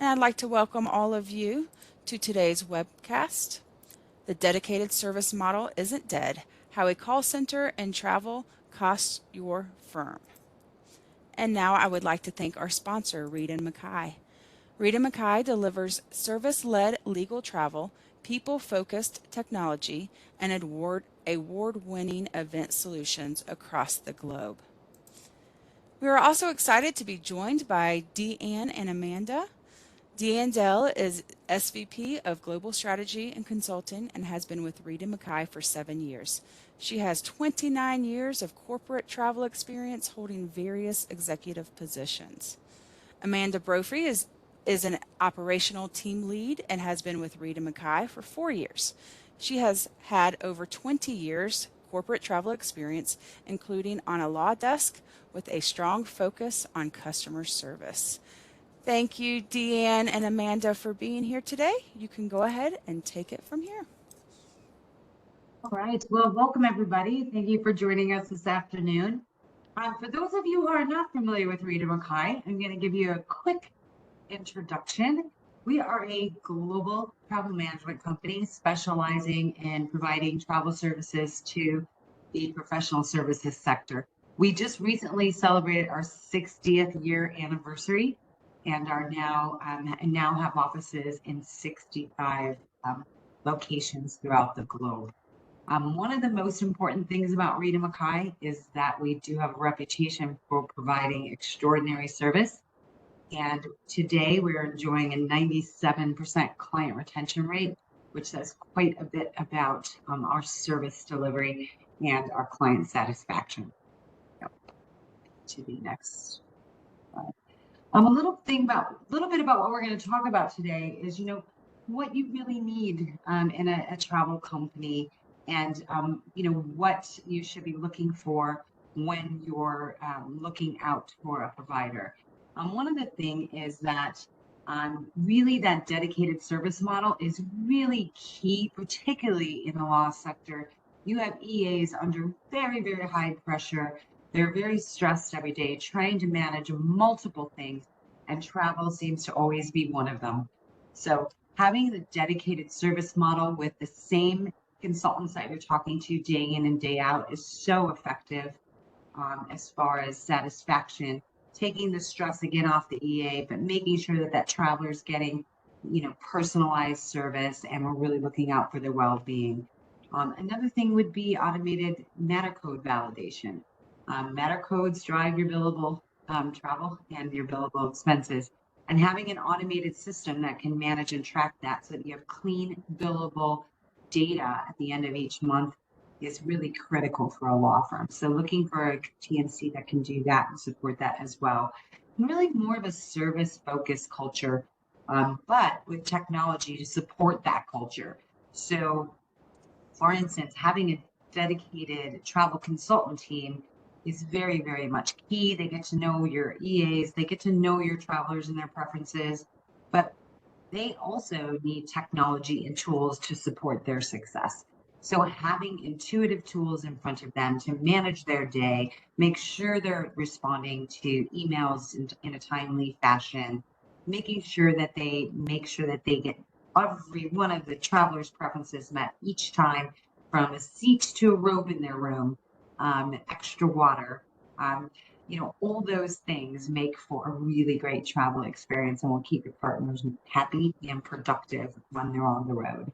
and I'd like to welcome all of you to today's webcast. The dedicated service model isn't dead. How a call center and travel costs your firm. And now I would like to thank our sponsor, Reed and Mackay. Reed and Mackay delivers service-led legal travel, people-focused technology, and award-winning event solutions across the globe. We are also excited to be joined by Deanne and Amanda. Deanne Dell is SVP of Global Strategy and Consulting and has been with Reed and Mackay for 7 years. She has 29 years of corporate travel experience holding various executive positions. Amanda Brophy is an operational team lead and has been with Reed and Mackay for 4 years. She has had over 20 years corporate travel experience, including on a law desk with a strong focus on customer service. Thank you, Deanne and Amanda, for being here today. You can go ahead and take it from here. All right. Well, welcome everybody. Thank you for joining us this afternoon. For those of you who are not familiar with Reed and Mackay, I'm going to give you a quick introduction. We are a global travel management company specializing in providing travel services to the professional services sector. We just recently celebrated our 60th year anniversary and are now have offices in 65 locations throughout the globe. One of the most important things about Reed and Mackay is that we do have a reputation for providing extraordinary service. And today we're enjoying a 97% client retention rate, which says quite a bit about our service delivery and our client satisfaction. Yep. To the next slide. A little bit about what we're going to talk about today is, what you really need in a travel company, and what you should be looking for when you're looking out for a provider. One of the things is that really that dedicated service model is really key, particularly in the law sector. You have EAs under very, very high pressure. They're very stressed every day, trying to manage multiple things, and travel seems to always be one of them. So having the dedicated service model with the same consultants that you're talking to day in and day out is so effective as far as satisfaction, taking the stress again off the EA, but making sure that that traveler is getting, personalized service, and we're really looking out for their well-being. Another thing would be automated matter code validation. Matter codes drive your billable travel and your billable expenses, and having an automated system that can manage and track that so that you have clean billable data at the end of each month is really critical for a law firm. So looking for a TNC that can do that and support that as well. And really more of a service-focused culture, but with technology to support that culture. So for instance, having a dedicated travel consultant team is very, very much key. They get to know your EAs, they get to know your travelers and their preferences, but they also need technology and tools to support their success. So having intuitive tools in front of them to manage their day, make sure they're responding to emails in a timely fashion, making sure that they get every one of the travelers' preferences met each time, from a seat to a robe in their room, extra water, all those things make for a really great travel experience, and will keep your partners happy and productive when they're on the road.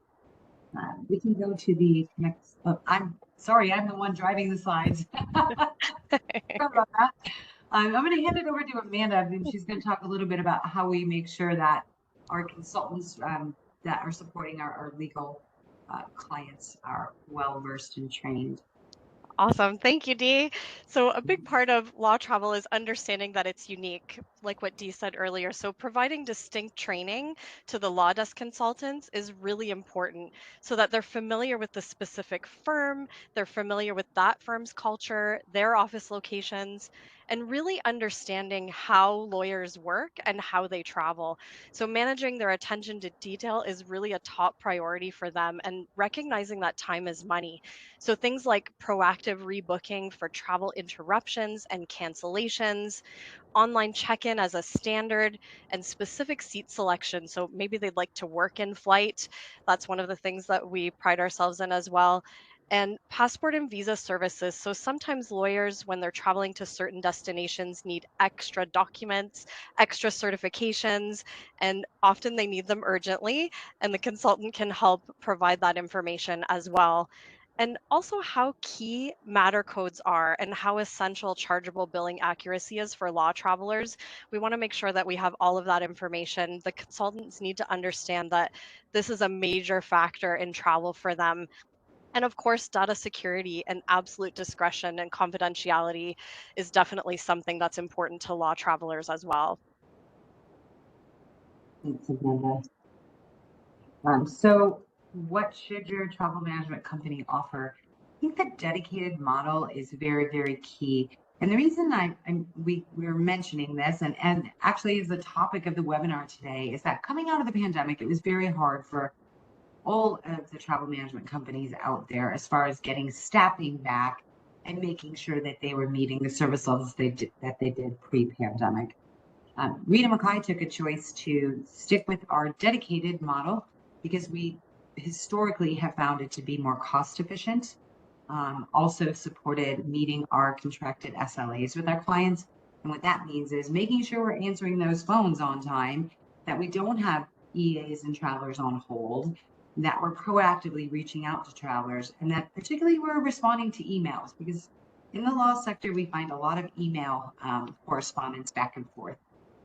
We can go to the next. I'm sorry, I'm the one driving the slides. Sorry about that. I'm going to hand it over to Amanda, and she's going to talk a little bit about how we make sure that our consultants that are supporting our legal clients are well versed and trained. Awesome. Thank you, Dee. So a big part of law travel is understanding that it's unique, like what Dee said earlier. So providing distinct training to the law desk consultants is really important so that they're familiar with the specific firm, they're familiar with that firm's culture, their office locations, and really understanding how lawyers work and how they travel. So managing their attention to detail is really a top priority for them, and recognizing that time is money. So things like proactive rebooking for travel interruptions and cancellations, online check-in as a standard, and specific seat selection. So maybe they'd like to work in flight. That's one of the things that we pride ourselves in as well. And passport and visa services. So sometimes lawyers, when they're traveling to certain destinations, need extra documents, extra certifications, and often they need them urgently. And the consultant can help provide that information as well. And also how key matter codes are and how essential chargeable billing accuracy is for law travelers. We want to make sure that we have all of that information. The consultants need to understand that this is a major factor in travel for them. And of course, data security and absolute discretion and confidentiality is definitely something that's important to law travelers as well. Thanks, Amanda. So what should your travel management company offer? I think the dedicated model is very, very key. And the reason we're mentioning this and actually is the topic of the webinar today is that coming out of the pandemic, it was very hard for all of the travel management companies out there as far as getting staffing back and making sure that they were meeting the service levels that they did pre-pandemic. Rita Mackay took a choice to stick with our dedicated model because we historically have found it to be more cost efficient. Also supported meeting our contracted SLAs with our clients. And what that means is making sure we're answering those phones on time, that we don't have EAs and travelers on hold, that we're proactively reaching out to travelers, and that particularly we're responding to emails because in the law sector, we find a lot of email correspondence back and forth.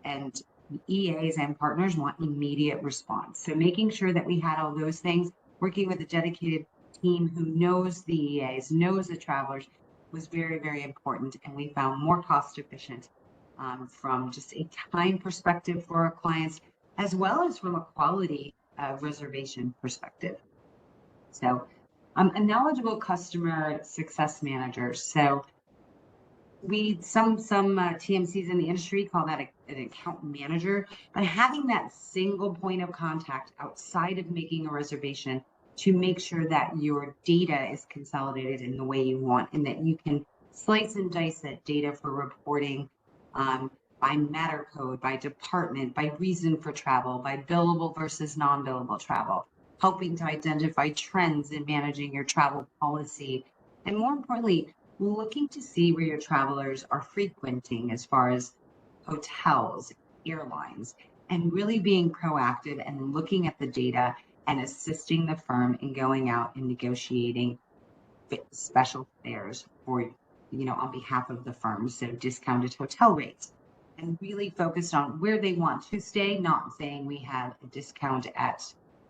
And EAs and partners want immediate response. So making sure that we had all those things, working with a dedicated team who knows the EAs, knows the travelers, was very, very important. And we found more cost efficient from just a time perspective for our clients, as well as from a quality reservation perspective. So a knowledgeable customer success manager. So some TMCs in the industry call that an account manager, but having that single point of contact outside of making a reservation to make sure that your data is consolidated in the way you want and that you can slice and dice that data for reporting by matter code, by department, by reason for travel, by billable versus non-billable travel, helping to identify trends in managing your travel policy, and more importantly, looking to see where your travelers are frequenting as far as hotels, airlines, and really being proactive and looking at the data and assisting the firm in going out and negotiating special fares for, on behalf of the firm. So discounted hotel rates and really focused on where they want to stay, not saying we have a discount at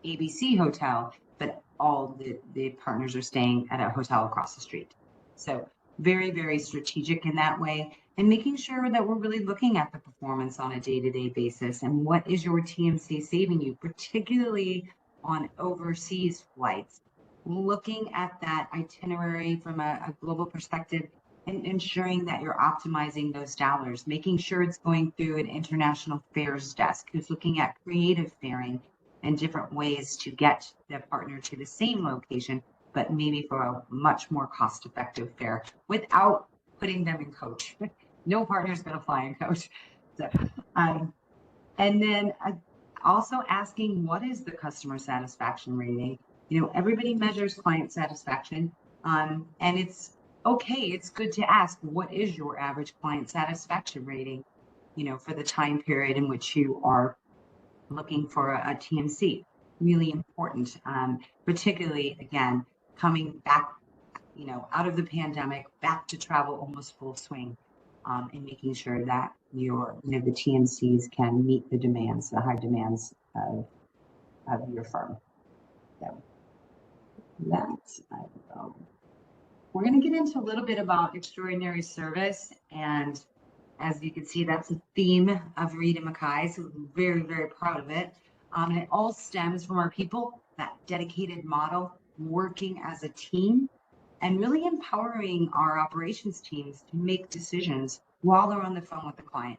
ABC Hotel, but all the partners are staying at a hotel across the street. So very, very strategic in that way, and making sure that we're really looking at the performance on a day-to-day basis and what is your TMC saving you, particularly on overseas flights. Looking at that itinerary from a global perspective and ensuring that you're optimizing those dollars, making sure it's going through an international fares desk who's looking at creative faring and different ways to get the partner to the same location, but maybe for a much more cost-effective fare without putting them in coach. No partner is going to fly in coach. So, and then also asking, what is the customer satisfaction rating? Everybody measures client satisfaction, and it's okay. It's good to ask, what is your average client satisfaction rating, for the time period in which you are looking for a TMC. Really important, particularly again, coming back, out of the pandemic, back to travel almost full swing, and making sure that the TMCs can meet the demands, the high demands of your firm. So that's, we're going to get into a little bit about extraordinary service, and as you can see, that's a theme of Rita Mackay, so we're very, very proud of it. And it all stems from our people, that dedicated model, working as a team, and really empowering our operations teams to make decisions while they're on the phone with the client.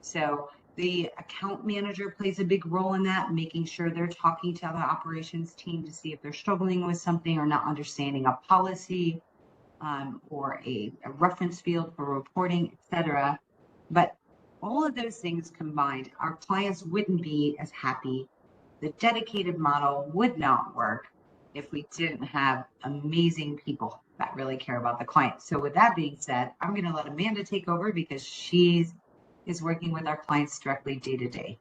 So the account manager plays a big role in that, making sure they're talking to the operations team to see if they're struggling with something or not understanding a policy or a reference field for reporting, etc. But All of those things combined, our clients wouldn't be as happy. The dedicated model would not work if we didn't have amazing people that really care about the client. So with that being said, I'm going to let Amanda take over because she is working with our clients directly day to day.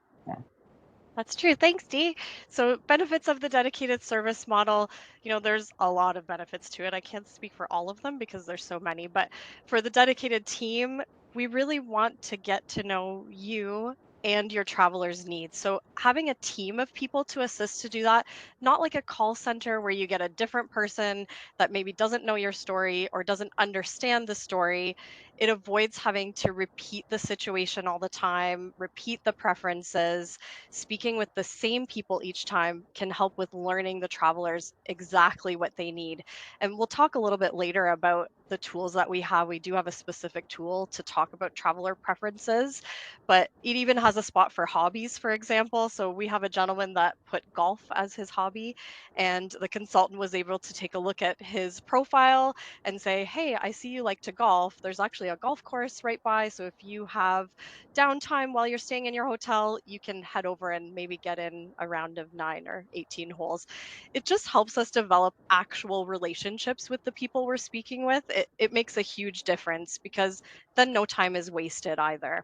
That's true. Thanks, Dee. So, benefits of the dedicated service model, there's a lot of benefits to it. I can't speak for all of them because there's so many, but for the dedicated team, we really want to get to know you and your travelers' needs. So, having a team of people to assist to do that, not like a call center where you get a different person that maybe doesn't know your story or doesn't understand the story. It avoids having to repeat the situation all the time, repeat the preferences. Speaking with the same people each time can help with learning the travelers exactly what they need. And we'll talk a little bit later about the tools that we have. We do have a specific tool to talk about traveler preferences, but it even has a spot for hobbies, for example. So we have a gentleman that put golf as his hobby, and the consultant was able to take a look at his profile and say, hey, I see you like to golf. There's actually a golf course right by. So if you have downtime while you're staying in your hotel, you can head over and maybe get in a round of 9 or 18 holes. It just helps us develop actual relationships with the people we're speaking with. It makes a huge difference because then no time is wasted either.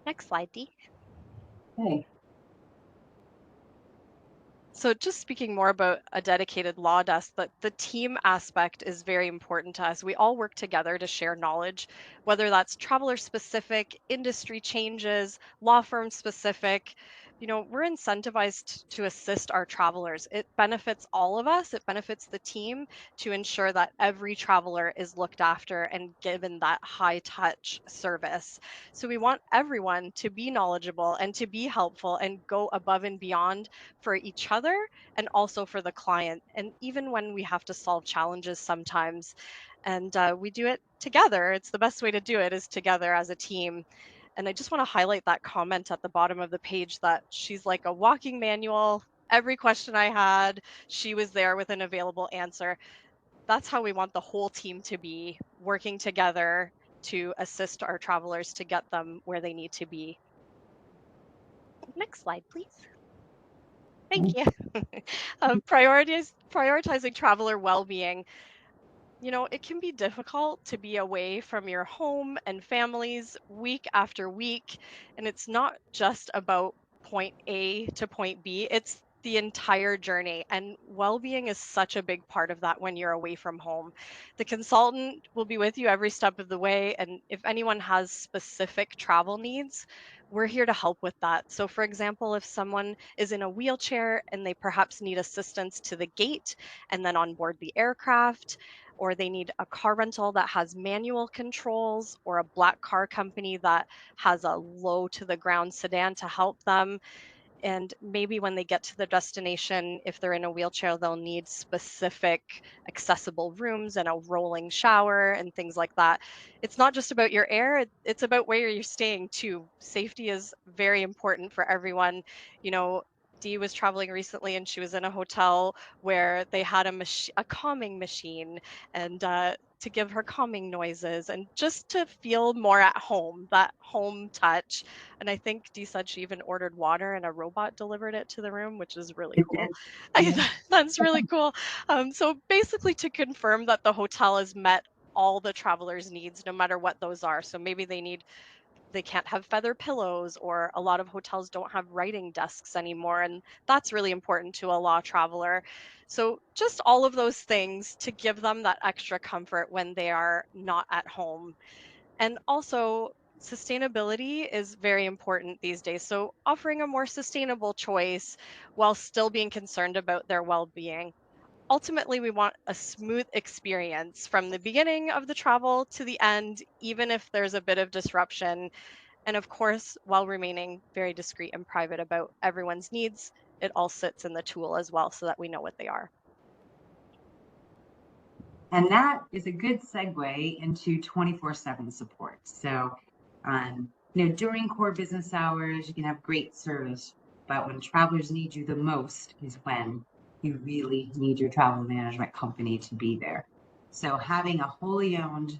Next slide, Dee. Okay. So just speaking more about a dedicated law desk, the team aspect is very important to us. We all work together to share knowledge, whether that's traveler specific, industry changes, law firm specific. We're incentivized to assist our travelers. It benefits all of us. It benefits the team to ensure that every traveler is looked after and given that high touch service. So we want everyone to be knowledgeable and to be helpful and go above and beyond for each other and also for the client. And even when we have to solve challenges sometimes, and we do it together, it's the best way to do it is together as a team. And I just want to highlight that comment at the bottom of the page that she's like a walking manual. Every question I had, she was there with an available answer. That's how we want the whole team to be working together to assist our travelers to get them where they need to be. Next slide, please. Thank you. Prioritizing traveler well-being. It can be difficult to be away from your home and families week after week. And it's not just about point A to point B, it's the entire journey. And well being is such a big part of that when you're away from home. The consultant will be with you every step of the way. And if anyone has specific travel needs, we're here to help with that. So, for example, if someone is in a wheelchair and they perhaps need assistance to the gate and then on board the aircraft, or they need a car rental that has manual controls, or a black car company that has a low to the ground sedan to help them. And maybe when they get to the destination, if they're in a wheelchair, they'll need specific accessible rooms and a rolling shower and things like that. It's not just about your air, it's about where you're staying too. Safety is very important for everyone. You know, Dee was traveling recently and she was in a hotel where they had a calming machine, and to give her calming noises and just to feel more at home, that home touch. And I think Dee said she even ordered water and a robot delivered it to the room, which is really It cool. did. Yeah. That's really cool. So basically, to confirm that the hotel has met all the travelers' needs, no matter what those are. So maybe they can't have feather pillows, or a lot of hotels don't have writing desks anymore, and that's really important to a law traveler. So just all of those things to give them that extra comfort when they are not at home. And also, sustainability is very important these days. So, offering a more sustainable choice while still being concerned about their well being. Ultimately, we want a smooth experience from the beginning of the travel to the end, even if there's a bit of disruption. And of course, while remaining very discreet and private about everyone's needs, it all sits in the tool as well so that we know what they are. And that is a good segue into 24/7 support. So, during core business hours, you can have great service, but when travelers need you the most is when you really need your travel management company to be there. So, having a wholly owned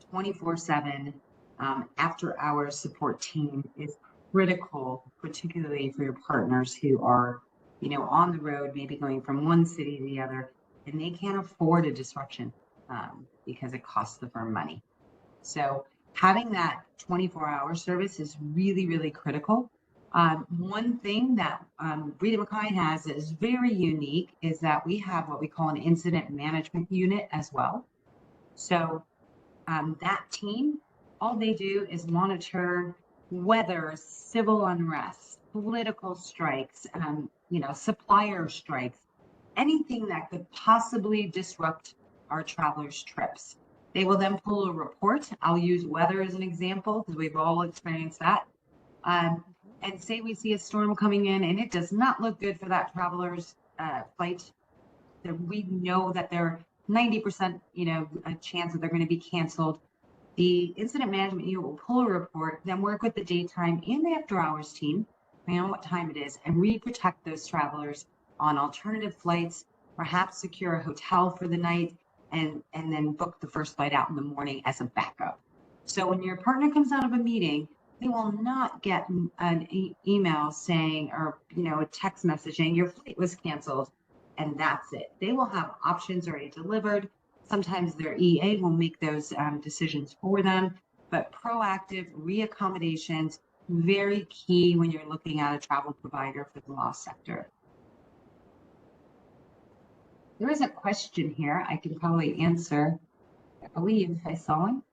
24/7 After hours support team is critical, particularly for your partners who are, on the road, maybe going from one city to the other, and they can't afford a disruption because it costs the firm money. So having that 24-hour service is really, really critical. One thing that Rita McKay has that is very unique is that we have what we call an incident management unit as well. So that team, all they do is monitor weather, civil unrest, political strikes, supplier strikes, anything that could possibly disrupt our travelers' trips. They will then pull a report. I'll use weather as an example because we've all experienced that. And say we see a storm coming in and it does not look good for that traveler's flight. We know that they're 90%, a chance that they're going to be canceled. The incident management unit will pull a report, then work with the daytime and the after hours team, depending on what time it is, and re-protect those travelers on alternative flights, perhaps secure a hotel for the night, and then book the first flight out in the morning as a backup. So when your partner comes out of a meeting, they will not get an email saying, or a text message saying your flight was canceled, and that's it. They will have options already delivered. Sometimes their EA will make those decisions for them, but proactive reaccommodations, very key when you're looking at a travel provider for the law sector. There is a question here I can probably answer. I believe I saw one.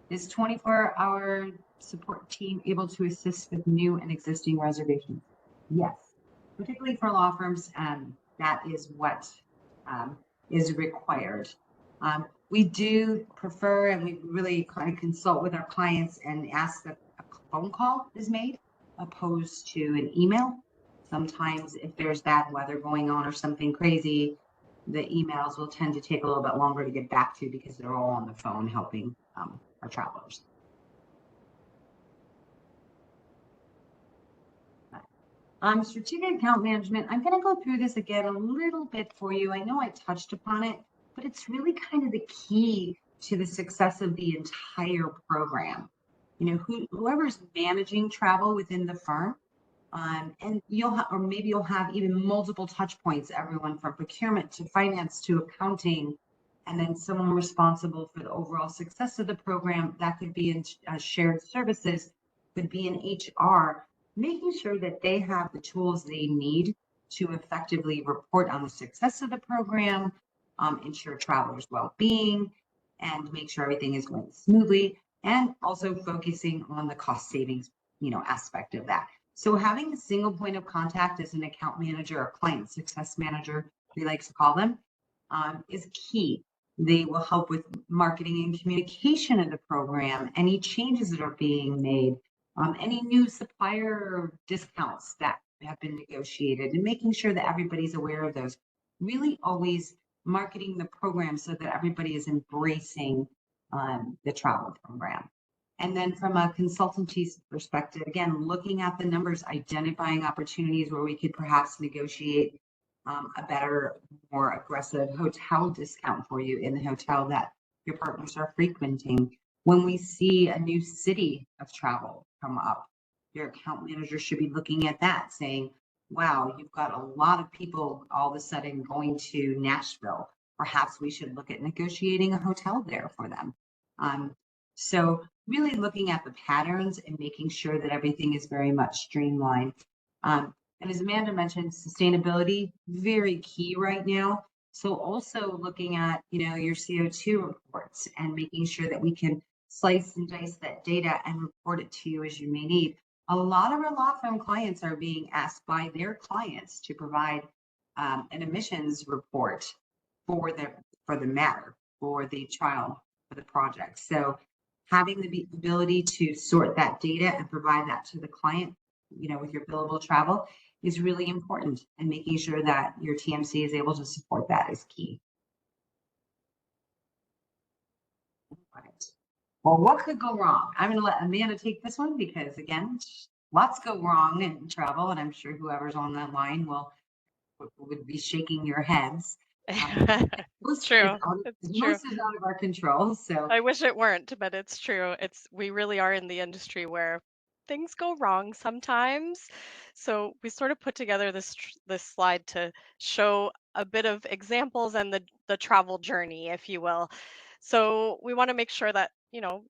Is 24-hour support team able to assist with new and existing reservations? Yes, particularly for law firms, that is what is required. We do prefer, and we really kind of consult with our clients and ask that a phone call is made opposed to an email. Sometimes if there's bad weather going on or something crazy, the emails will tend to take a little bit longer to get back to because they're all on the phone helping our travelers. Strategic account management, I'm going to go through this again a little bit for you. I know I touched upon it, but it's really kind of the key to the success of the entire program. Whoever's managing travel within the firm, and or maybe you'll have even multiple touch points, everyone from procurement to finance to accounting, and then someone responsible for the overall success of the program. That could be in shared services, could be in HR, making sure that they have the tools they need to effectively report on the success of the program, ensure travelers' well-being, and make sure everything is going smoothly, and also focusing on the cost savings, aspect of that. So having a single point of contact as an account manager or client success manager, we like to call them, is key. They will help with marketing and communication of the program, any changes that are being made, any new supplier discounts that have been negotiated, and making sure that everybody's aware of those. Really always marketing the program so that everybody is embracing the travel program. And then from a consultancy perspective, again, looking at the numbers, identifying opportunities where we could perhaps negotiate a better, more aggressive hotel discount for you in the hotel that your partners are frequenting. When we see a new city of travel come up, your account manager should be looking at that saying, wow, you've got a lot of people all of a sudden going to Nashville. Perhaps we should look at negotiating a hotel there for them. So really looking at the patterns and making sure that everything is very much streamlined. And as Amanda mentioned, sustainability, very key right now. So also looking at, your CO2 reports and making sure that we can slice and dice that data and report it to you as you may need. A lot of our law firm clients are being asked by their clients to provide an emissions report for the matter, for the trial, for the project. So having the ability to sort that data and provide that to the client, with your billable travel is really important, and making sure that your TMC is able to support that is key. Right. Well, what could go wrong? I'm going to let Amanda take this one because, again, lots go wrong in travel, and I'm sure whoever's on that line would be shaking your heads. It's true. It's true. Most is out of our control. So I wish it weren't, but it's true. We really are in the industry where things go wrong sometimes. So we sort of put together this slide to show a bit of examples and the travel journey, if you will. So we want to make sure that,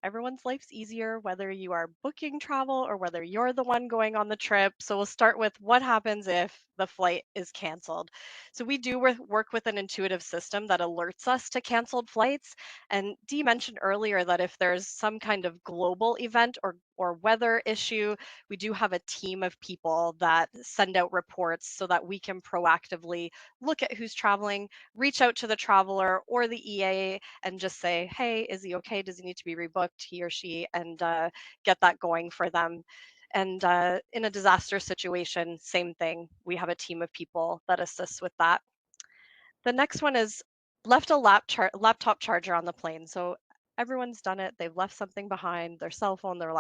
everyone's life's easier, whether you are booking travel or whether you're the one going on the trip. So we'll start with what happens if the flight is canceled. So we do work with an intuitive system that alerts us to canceled flights. And Dee mentioned earlier that if there's some kind of global event or weather issue, we do have a team of people that send out reports so that we can proactively look at who's traveling, reach out to the traveler or the EA and just say, hey, is he okay? Does he need to be rebooked, he or she, and get that going for them. And in a disaster situation, same thing. We have a team of people that assists with that. The next one is left a laptop charger on the plane. So everyone's done it. They've left something behind, their cell phone, their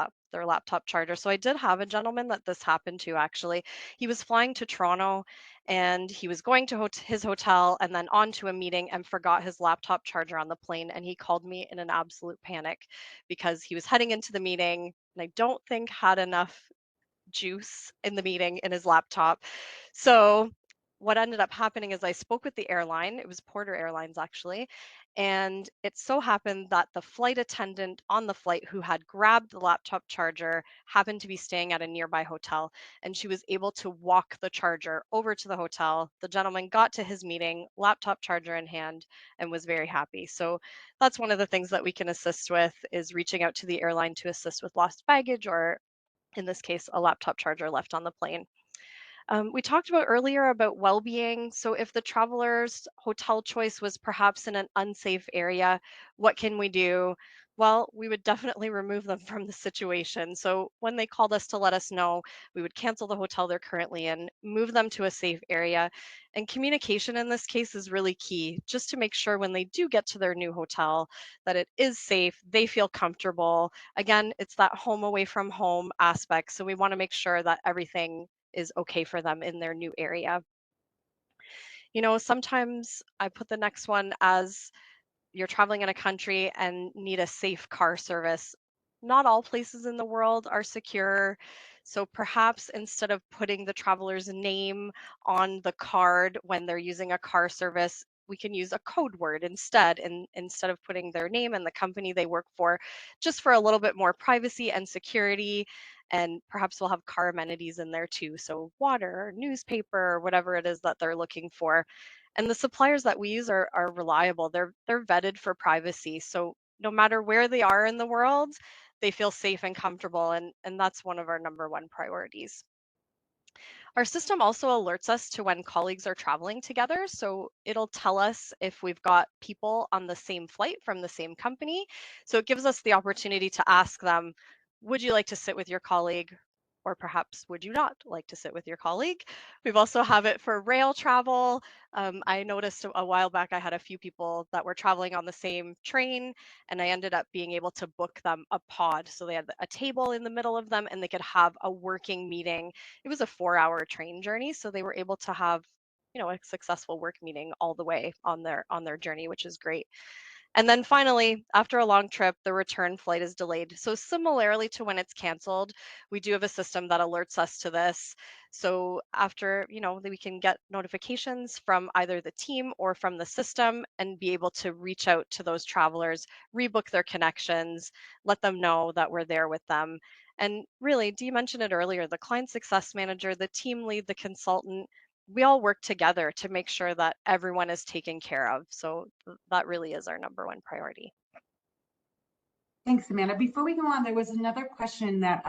laptop charger. So I did have a gentleman that this happened to actually. He was flying to Toronto and he was going to his hotel and then on to a meeting and forgot his laptop charger on the plane. And he called me in an absolute panic because he was heading into the meeting and I don't think had enough juice in the meeting in his laptop. So what ended up happening is I spoke with the airline. It was Porter Airlines actually. And it so happened that the flight attendant on the flight who had grabbed the laptop charger happened to be staying at a nearby hotel. And she was able to walk the charger over to the hotel. The gentleman got to his meeting, laptop charger in hand, and was very happy. So that's one of the things that we can assist with is reaching out to the airline to assist with lost baggage or in this case, a laptop charger left on the plane. We talked about earlier about well-being. So if the traveler's hotel choice was perhaps in an unsafe area, what can we do? Well, we would definitely remove them from the situation. So when they called us to let us know, we would cancel the hotel they're currently in, move them to a safe area. And communication in this case is really key, just to make sure when they do get to their new hotel that it is safe, they feel comfortable. Again, it's that home away from home aspect. So we want to make sure that everything is okay for them in their new area. Sometimes I put the next one as you're traveling in a country and need a safe car service. Not all places in the world are secure. So perhaps instead of putting the traveler's name on the card when they're using a car service, we can use a code word instead, and instead of putting their name and the company they work for, just for a little bit more privacy and security. And perhaps we'll have car amenities in there too. So water, newspaper, whatever it is that they're looking for. And the suppliers that we use are reliable. They're vetted for privacy. So no matter where they are in the world, they feel safe and comfortable. And that's one of our number one priorities. Our system also alerts us to when colleagues are traveling together. So it'll tell us if we've got people on the same flight from the same company. So it gives us the opportunity to ask them, would you like to sit with your colleague? Or perhaps would you not like to sit with your colleague? We've also have it for rail travel. I noticed a while back I had a few people that were traveling on the same train and I ended up being able to book them a pod. So they had a table in the middle of them and they could have a working meeting. It was a 4-hour train journey, so they were able to have a successful work meeting all the way on their journey, which is great. And then finally, after a long trip, the return flight is delayed. So similarly to when it's canceled, we do have a system that alerts us to this. So after, we can get notifications from either the team or from the system and be able to reach out to those travelers, rebook their connections, let them know that we're there with them. And really, Dee mentioned it earlier, the client success manager, the team lead, the consultant, we all work together to make sure that everyone is taken care of. So that really is our number one priority. Thanks, Amanda. Before we go on, there was another question that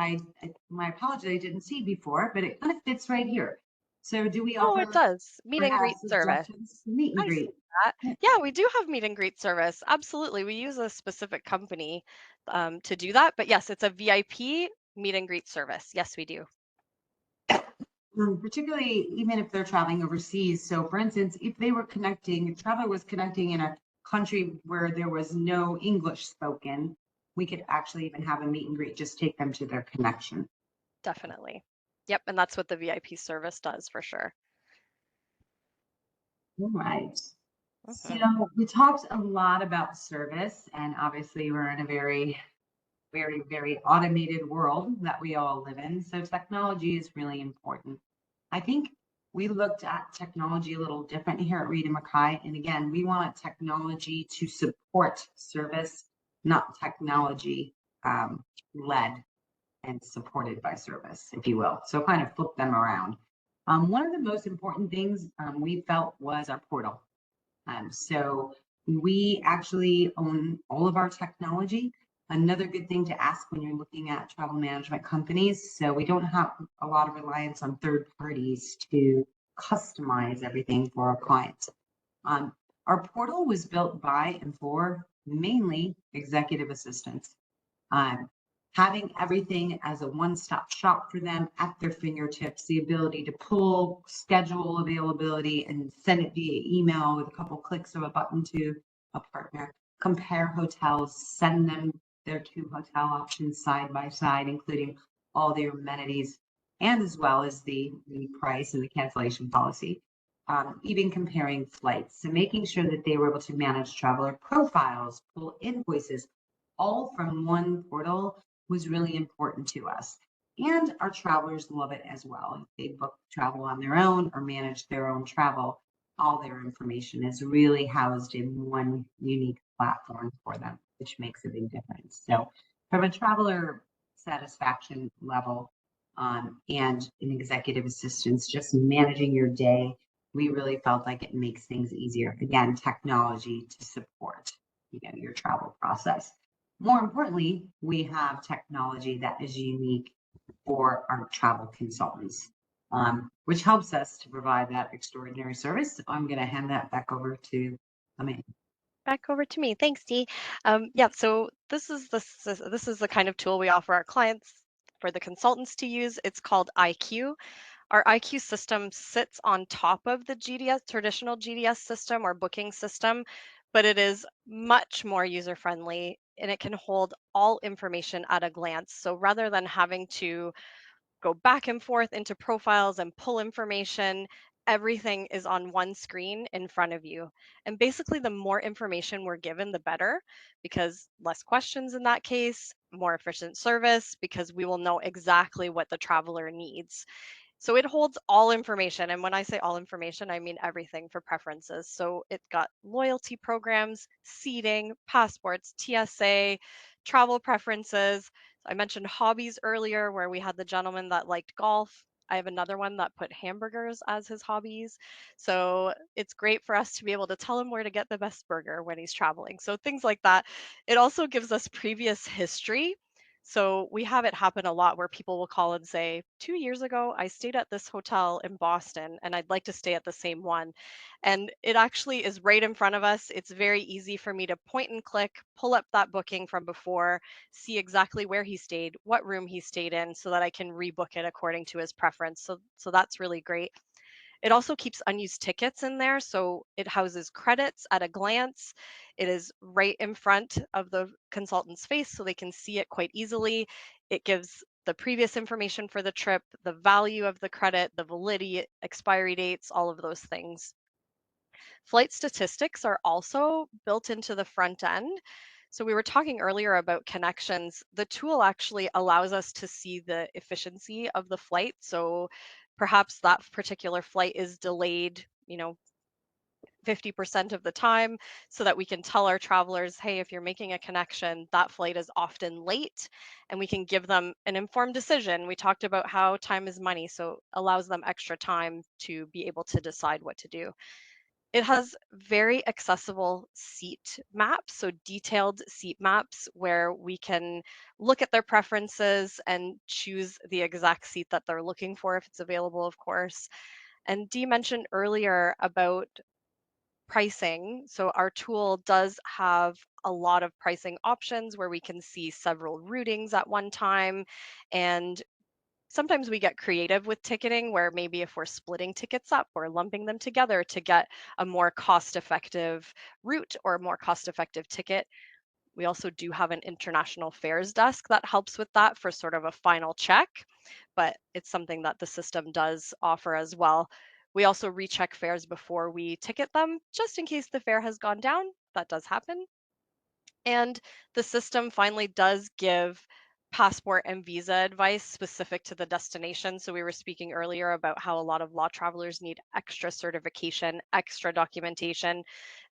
my apologies, I didn't see before, but it kind of fits right here. So do we Oh, offer it does. Meet or and have greet service. suggestions? Meet and I see greet. that. Yeah, we do have meet and greet service. Absolutely. We use a specific company to do that. But yes, it's a VIP meet and greet service. Yes, we do. Particularly even if they're traveling overseas. So for instance, if a traveler was connecting in a country where there was no English spoken, we could actually even have a meet and greet, just take them to their connection. Definitely. Yep. And that's what the VIP service does for sure. All right. So Mhm. we talked a lot about service, and obviously we're in a very, very, very automated world that we all live in. So technology is really important. I think we looked at technology a little different here at Reed and Mackay. And again, we want technology to support service, not technology led and supported by service, if you will. So kind of flip them around. One of the most important things we felt was our portal. So we actually own all of our technology. Another good thing to ask when you're looking at travel management companies. So we don't have a lot of reliance on third parties to customize everything for our clients. Um, our portal was built by and for mainly executive assistants. Um, Having everything as a one-stop shop for them at their fingertips, the ability to pull schedule availability and send it via email with a couple clicks of a button to a partner, compare hotels, send them their two hotel options side by side, including all their amenities, and as well as the price and the cancellation policy. Even comparing flights, so making sure that they were able to manage traveler profiles, pull invoices, all from one portal was really important to us. And our travelers love it as well. If they book travel on their own or manage their own travel, all their information is really housed in one unique platform for them, which makes a big difference. So, from a traveler satisfaction level and an executive assistance, just managing your day, we really felt like it makes things easier. Again, technology to support your travel process. More importantly, we have technology that is unique for our travel consultants, which helps us to provide that extraordinary service. I'm going to hand that back over to Amanda. Back over to me. Thanks, Dee. Yeah, so this is the kind of tool we offer our clients for the consultants to use. It's called IQ. Our IQ system sits on top of the GDS, traditional GDS system or booking system, but it is much more user friendly and it can hold all information at a glance. So rather than having to go back and forth into profiles and pull information, everything is on one screen in front of you. And basically, the more information we're given, the better, because less questions in that case, more efficient service, because we will know exactly what the traveler needs. So it holds all information. And when I say all information, I mean everything for preferences. So it's got loyalty programs, seating, passports, TSA, travel preferences. I mentioned hobbies earlier, where we had the gentleman that liked golf. I have another one that put hamburgers as his hobbies. So it's great for us to be able to tell him where to get the best burger when he's traveling. So things like that. It also gives us previous history, so we have it happen a lot where people will call and say, 2 years ago, I stayed at this hotel in Boston and I'd like to stay at the same one. And it actually is right in front of us. It's very easy for me to point and click, pull up that booking from before, see exactly where he stayed, what room he stayed in, so that I can rebook it according to his preference. So that's really great. It also keeps unused tickets in there, so it houses credits at a glance. It is right in front of the consultant's face, so they can see it quite easily. It gives the previous information for the trip, the value of the credit, the validity, expiry dates, all of those things. Flight statistics are also built into the front end. So we were talking earlier about connections. The tool actually allows us to see the efficiency of the flight. So perhaps that particular flight is delayed, 50% of the time, so that we can tell our travelers, hey, if you're making a connection, that flight is often late, and we can give them an informed decision. We talked about how time is money, so allows them extra time to be able to decide what to do. It has very accessible seat maps, so detailed seat maps where we can look at their preferences and choose the exact seat that they're looking for if it's available, of course. And Dee mentioned earlier about pricing. So our tool does have a lot of pricing options where we can see several routings at one time. And sometimes we get creative with ticketing where maybe if we're splitting tickets up or lumping them together to get a more cost effective route or a more cost effective ticket. We also do have an international fares desk that helps with that for sort of a final check, but it's something that the system does offer as well. We also recheck fares before we ticket them, just in case the fare has gone down. That does happen. And the system finally does give passport and visa advice specific to the destination. So we were speaking earlier about how a lot of law travelers need extra certification, extra documentation.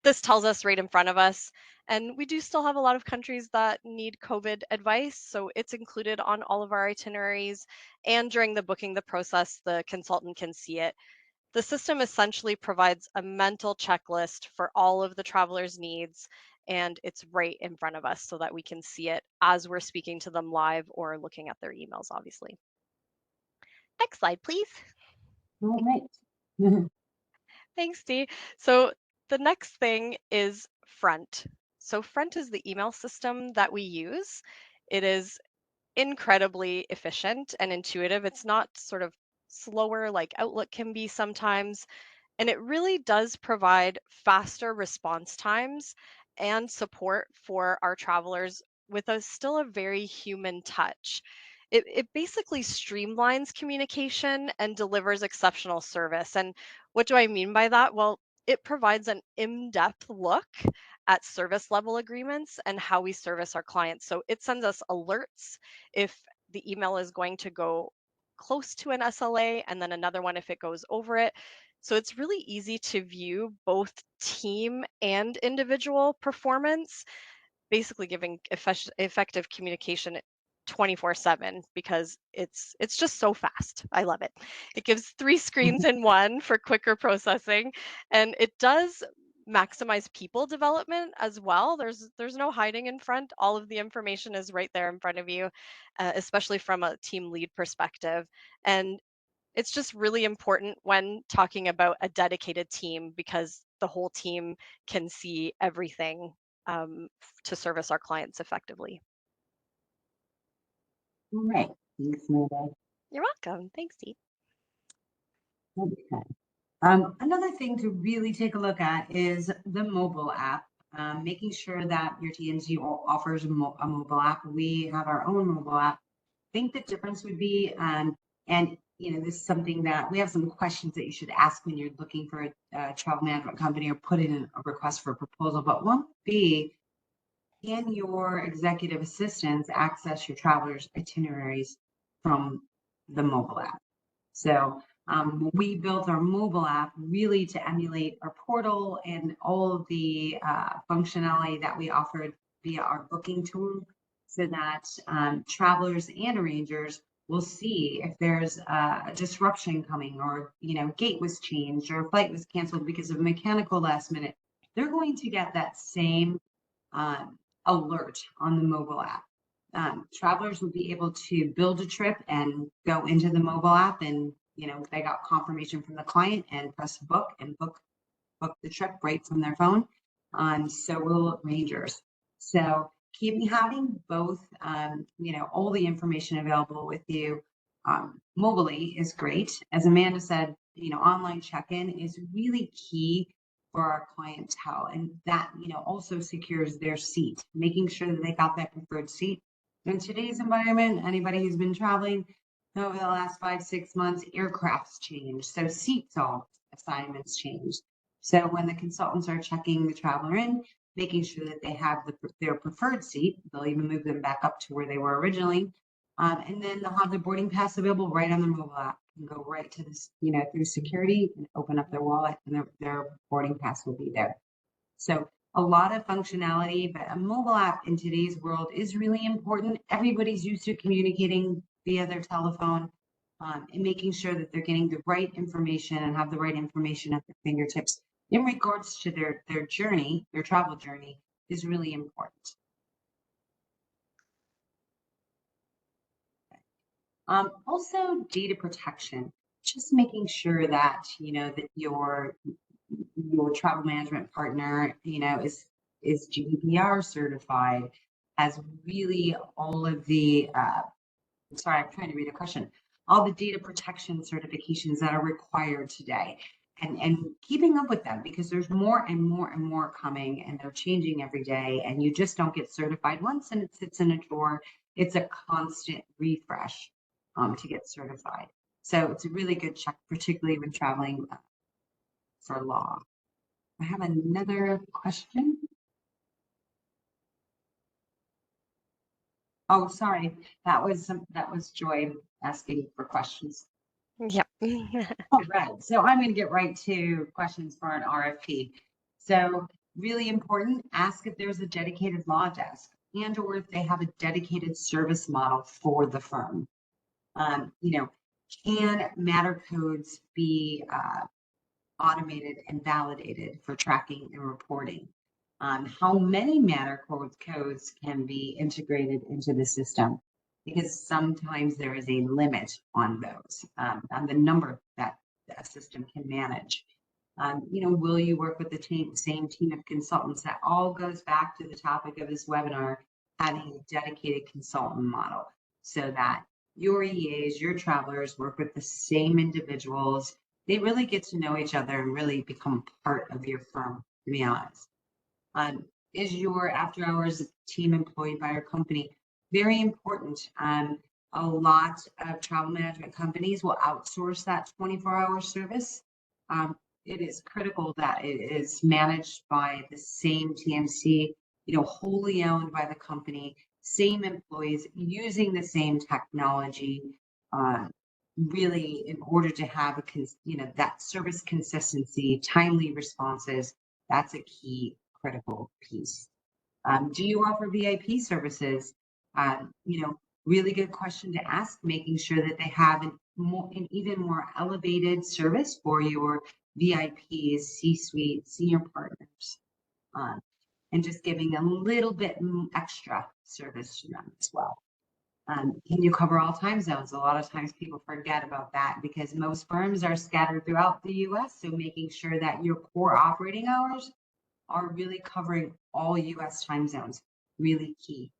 This tells us right in front of us. And we do still have a lot of countries that need COVID advice. So it's included on all of our itineraries. And during the booking the process, the consultant can see it. The system essentially provides a mental checklist for all of the traveler's needs, and it's right in front of us so that we can see it as we're speaking to them live or looking at their emails, obviously. Next slide, please. All right. Thanks, Dee. So the next thing is Front. So Front is the email system that we use. It is incredibly efficient and intuitive. It's not sort of slower like Outlook can be sometimes. And it really does provide faster response times and support for our travelers with still a very human touch. It basically streamlines communication and delivers exceptional service. And what do I mean by that? Well, it provides an in-depth look at service level agreements and how we service our clients. So it sends us alerts if the email is going to go close to an SLA and then another one if it goes over it. So it's really easy to view both team and individual performance, basically giving effective communication 24/7 because it's just so fast. I love it. It gives 3 screens in one for quicker processing, and it does maximize people development as well. There's no hiding in Front. All of the information is right there in front of you, especially from a team lead perspective. And it's just really important when talking about a dedicated team because the whole team can see everything to service our clients effectively. All right. Thanks, Mary. You're welcome. Thanks, Dee. Okay. Another thing to really take a look at is the mobile app, making sure that your TNG offers a mobile app. We have our own mobile app. I think the difference would be, and this is something that we have some questions that you should ask when you're looking for a travel management company or put in a request for a proposal. But one would be, can your executive assistants access your travelers' itineraries from the mobile app? So we built our mobile app really to emulate our portal and all of the functionality that we offered via our booking tool so that travelers and arrangers will see if there's a disruption coming or, gate was changed or flight was canceled because of mechanical last minute. They're going to get that same alert on the mobile app. Travelers will be able to build a trip and go into the mobile app and, they got confirmation from the client and press book and book the trip right from their phone. So will rangers. So having both, all the information available with you mobilely is great. As Amanda said, online check-in is really key for our clientele, and that also secures their seat, making sure that they got that preferred seat. In today's environment, anybody who's been traveling over the last 5-6 months, aircrafts change, so seats all assignments change. So when the consultants are checking the traveler in, making sure that they have their preferred seat, they'll even move them back up to where they were originally. And then they'll have the boarding pass available right on their mobile app and go right to this, through security and open up their wallet and their boarding pass will be there. So a lot of functionality, but a mobile app in today's world is really important. Everybody's used to communicating via their telephone and making sure that they're getting the right information and have the right information at their fingertips in regards to their journey, their travel journey is really important. Also data protection, just making sure that, that your travel management partner, is GDPR certified, has really all of the, sorry, I'm trying to read a question, all the data protection certifications that are required today and keeping up with them because there's more and more and more coming and they're changing every day and you just don't get certified once and it sits in a drawer. It's a constant refresh to get certified. So it's a really good check, particularly when traveling for law. I have another question. Oh, sorry, that was Joy asking for questions. Yep. All right, so I'm going to get right to questions for an RFP. So really important, ask if there's a dedicated law desk and or if they have a dedicated service model for the firm. Can matter codes be automated and validated for tracking and reporting? How many matter codes can be integrated into the system? Because sometimes there is a limit on those, on the number that a system can manage. Will you work with the same team of consultants? That all goes back to the topic of this webinar, having a dedicated consultant model so that your EAs, your travelers work with the same individuals. They really get to know each other and really become part of your firm, to be honest. Is your after hours team employed by your company? Very important. A lot of travel management companies will outsource that 24-hour service. It is critical that it is managed by the same TMC, wholly owned by the company, same employees using the same technology, really in order to have that service consistency, timely responses. That's a key critical piece. Do you offer VIP services? Really good question to ask, making sure that they have an even more elevated service for your VIPs, C-suite, senior partners, and just giving a little bit extra service to them as well. Can you cover all time zones? A lot of times people forget about that because most firms are scattered throughout the US. So making sure that your core operating hours are really covering all US time zones, really key.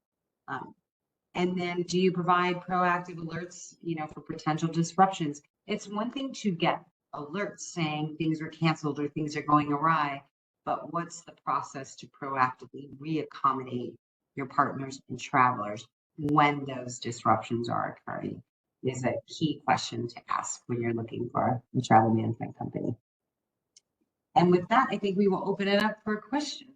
And then do you provide proactive alerts, for potential disruptions? It's one thing to get alerts saying things are canceled or things are going awry, but what's the process to proactively reaccommodate your partners and travelers when those disruptions are occurring is a key question to ask when you're looking for a travel management company. And with that, I think we will open it up for questions.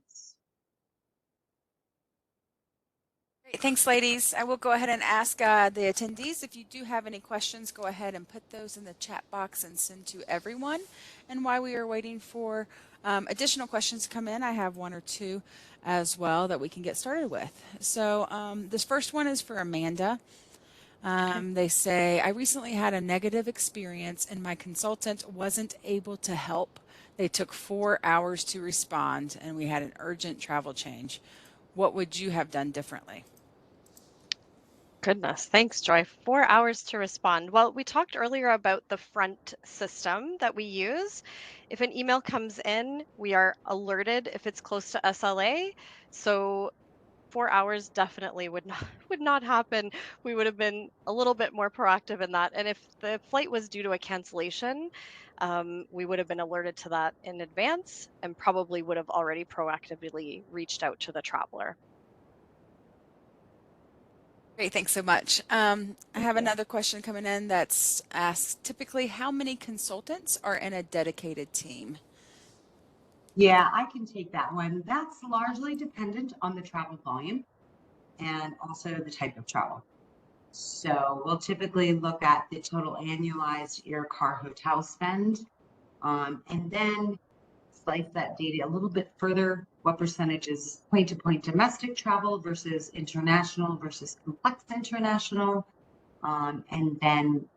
Great, thanks, ladies. I will go ahead and ask the attendees if you do have any questions, go ahead and put those in the chat box and send to everyone. And while we are waiting for additional questions to come in, I have one or two as well that we can get started with. So this first one is for Amanda. They say, I recently had a negative experience and my consultant wasn't able to help. They took 4 hours to respond and we had an urgent travel change. What would you have done differently? Goodness, thanks, Joy. 4 hours to respond. Well, we talked earlier about the front system that we use. If an email comes in, we are alerted if it's close to SLA. So 4 hours definitely would not would not happen. We would have been a little bit more proactive in that. And if the flight was due to a cancellation, we would have been alerted to that in advance and probably would have already proactively reached out to the traveler. Great, thanks so much. I have another question coming in that's asked, typically how many consultants are in a dedicated team? Yeah, I can take that one. That's largely dependent on the travel volume and also the type of travel. So we'll typically look at the total annualized air car hotel spend, and then slice that data a little bit further. What percentage is point-to-point domestic travel versus international versus complex international, and then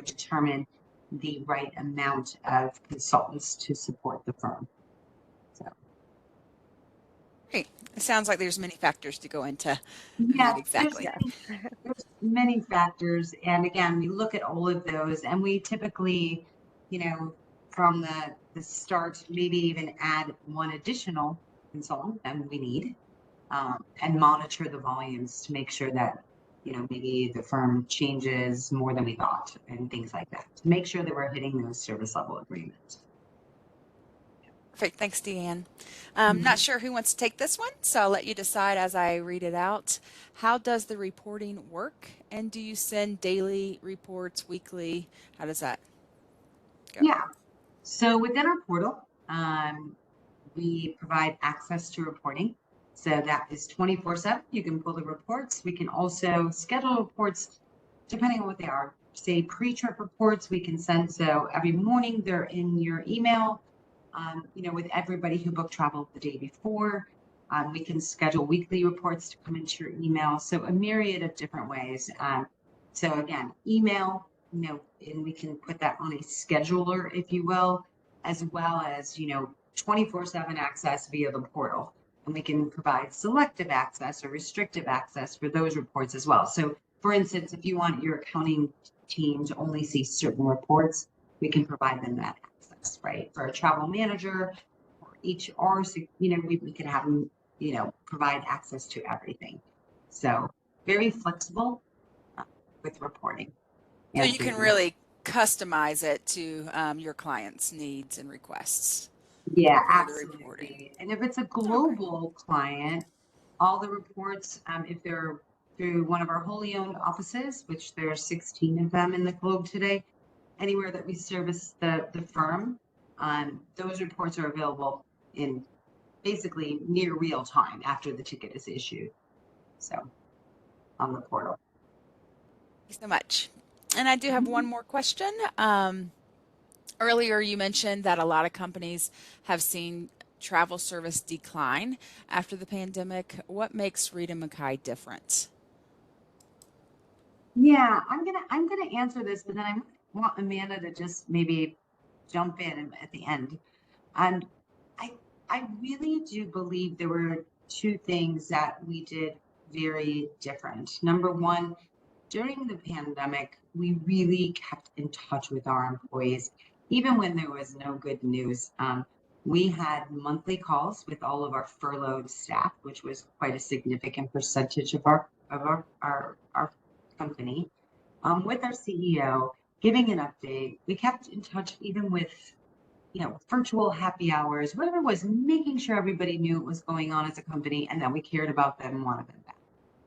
determine the right amount of consultants to support the firm. So. Great. It sounds like there's many factors to go into Yeah, that exactly. there's many factors. And again, we look at all of those and we typically, from the start, maybe even add one additional consultant than we need, and monitor the volumes to make sure that, maybe the firm changes more than we thought and things like that, to make sure that we're hitting those service level agreements. Perfect. Thanks, Deanne. Not sure who wants to take this one, so I'll let you decide as I read it out. How does the reporting work? And do you send daily reports, weekly? How does that go? Yeah. So within our portal, we provide access to reporting. So that is 24/7. You can pull the reports. We can also schedule reports depending on what they are. Say pre-trip reports we can send. So every morning they're in your email, with everybody who booked travel the day before. We can schedule weekly reports to come into your email. So a myriad of different ways. So again, email, and we can put that on a scheduler, if you will, as well as, 24/7 access via the portal. And we can provide selective access or restrictive access for those reports as well. So for instance, if you want your accounting team to only see certain reports, we can provide them that access, right? For a travel manager or HR, so, we can have them, provide access to everything. So very flexible with reporting. So And you can really customize it to your clients' needs and requests yeah, for the reporting. absolutely. And if it's a Okay. global client, all the reports, if they're through one of our wholly owned offices, which there are 16 of them in the globe today, anywhere that we service the firm, those reports are available in basically near real time after the ticket is issued. So on the portal. Thank you so much. And I do have one more question. Earlier, you mentioned that a lot of companies have seen travel service decline after the pandemic. What makes Rita Mackay different? Yeah, I'm gonna answer this, but then I want Amanda to just maybe jump in at the end. And I I really do believe there were two things that we did very different. Number one, during the pandemic, we really kept in touch with our employees, even when there was no good news. We had monthly calls with all of our furloughed staff, which was quite a significant percentage of our company, with our CEO, giving an update. We kept in touch even with virtual happy hours, whatever it was, making sure everybody knew what was going on as a company and that we cared about them and wanted them back.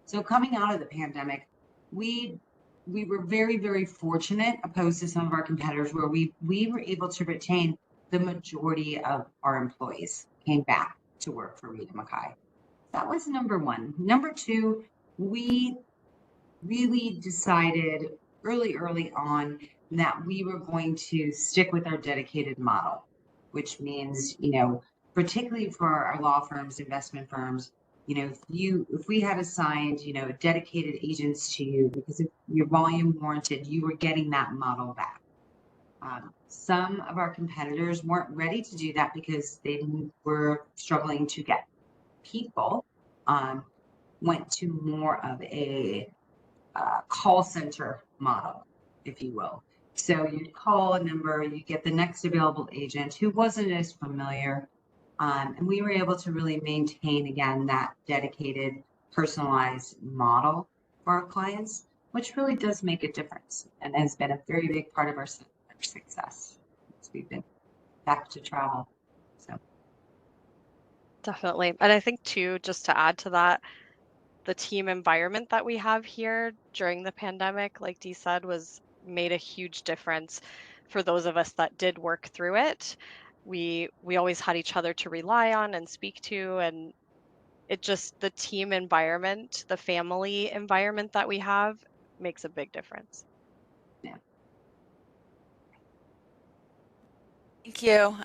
So coming out of the pandemic, we were very, very fortunate, opposed to some of our competitors, where we were able to retain the majority of our employees came back to work for Rita Mackay. That was number one. Number two, we really decided early on that we were going to stick with our dedicated model, which means, particularly for our law firms, investment firms, if we had assigned, dedicated agents to you because if your volume warranted, you were getting that model back. Some of our competitors weren't ready to do that because they were struggling to get people, went to more of a call center model, if you will. So you'd call a number, you get the next available agent who wasn't as familiar. And we were able to really maintain, again, that dedicated, personalized model for our clients, which really does make a difference and has been a very big part of our success since we've been back to travel. So, Definitely. And I think too, just to add to that, the team environment that we have here during the pandemic, like Dee said, was made a huge difference for those of us that did work through it. We always had each other to rely on and speak to, and it just the team environment, the family environment that we have makes a big difference. yeah. Thank you.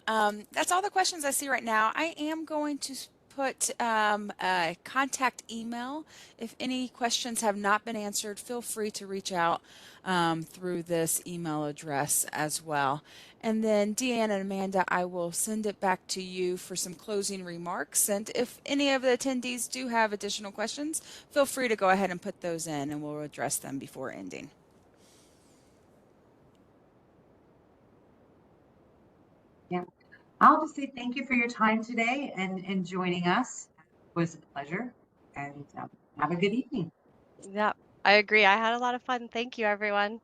That's all the questions I see right now. I am going to put a contact email. If any questions have not been answered, feel free to reach out through this email address as well. And then Deanne and Amanda, I will send it back to you for some closing remarks. And if any of the attendees do have additional questions, feel free to go ahead and put those in and we'll address them before ending. Yeah. I'll just say thank you for your time today and joining us. It was a pleasure. And have a good evening. Yeah, I agree. I had a lot of fun. Thank you, everyone.